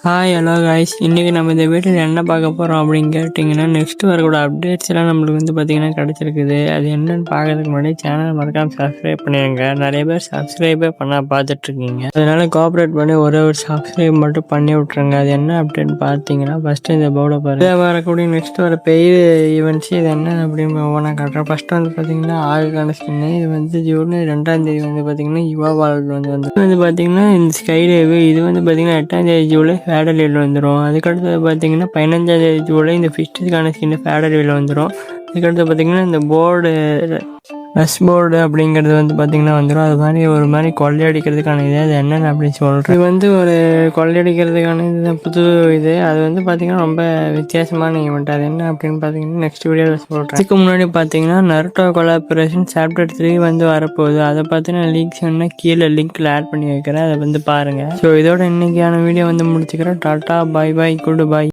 Hi hello guys, இன்றைக்கி நம்ம இந்த வீட்டில் என்ன பார்க்க போகிறோம் அப்படின்னு கேட்டிங்கன்னா, நெக்ஸ்ட்டு வரக்கூட அப்டேட்ஸ் எல்லாம் நம்மளுக்கு பார்த்திங்கன்னா கிடச்சிருக்குது. அது என்னென்னு பார்க்கறதுக்கு முன்னாடி சேனலை மறக்காமல் சப்ஸ்கிரைப் பண்ணிடுங்க. நிறைய பேர் சப்ஸ்கிரைபே பார்த்துட்ருக்கீங்க. அதனால் கோஆப்ரேட் பண்ணி ஒரு சப்ஸ்கிரைப் மட்டும் பண்ணி விட்ருங்க. அது என்ன அப்டேட்னு பார்த்தீங்கன்னா, ஃபஸ்ட்டு இந்த போர்டை பாருங்கள். இதை வரக்கூடிய நெக்ஸ்ட் வர பெய்டு ஈவெண்ட்ஸ் இது என்ன அப்படின்னு ஒவ்வொன்றா காட்டுறேன். ஃபஸ்ட்டு பார்த்திங்கன்னா ஆளுக்கான ஸ்கின்னு. இது ஜூன் 2ஆம் தேதி பார்த்திங்கன்னா யுவா வால்ட் பார்த்திங்கன்னா இந்த ஸ்கை டைவ். இது பார்த்திங்கன்னா 8ஆம் தேதி ஜூலை ஃபேடலியில் வந்துடும். அதுக்கடுத்து பார்த்தீங்கன்னா 15ஆம் தேதி ஜூலை இந்த ஃபிஷ்டுக்கான ஸ்கின் ஃபேடலியில் வந்துடும். அதுக்கடுத்து பார்த்தீங்கன்னா இந்த போர்டு ரஷ் போர்டு அப்படிங்கிறது பார்த்தீங்கன்னா வந்துடும். அது மாதிரி ஒரு மாதிரி கொள்ளையடிக்கிறதுக்கான இது அது என்னென்ன அப்படின்னு சொல்கிறேன். இது ஒரு கொள்ளையடிக்கிறதுக்கான இது புது இது. அது பார்த்தீங்கன்னா ரொம்ப வித்தியாசமான ஈவெண்ட். அது என்ன அப்படின்னு பார்த்தீங்கன்னா நெக்ஸ்ட் வீடியோவில் சொல்கிறேன். இதுக்கு முன்னாடி பார்த்தீங்கன்னா நருட்டோ கொலாபரேஷன் சாப்டர் 3 வரப்போகுது. அதை பார்த்தீங்கன்னா லீக்ஸ் வேணுன்னா கீழே லிங்க்கில் ஆட் பண்ணி வைக்கிறேன். அதை பாருங்கள். ஸோ இதோட இன்னைக்கான வீடியோ முடிச்சுக்கிறேன். டாட்டா, பாய் பாய், குட் பாய்.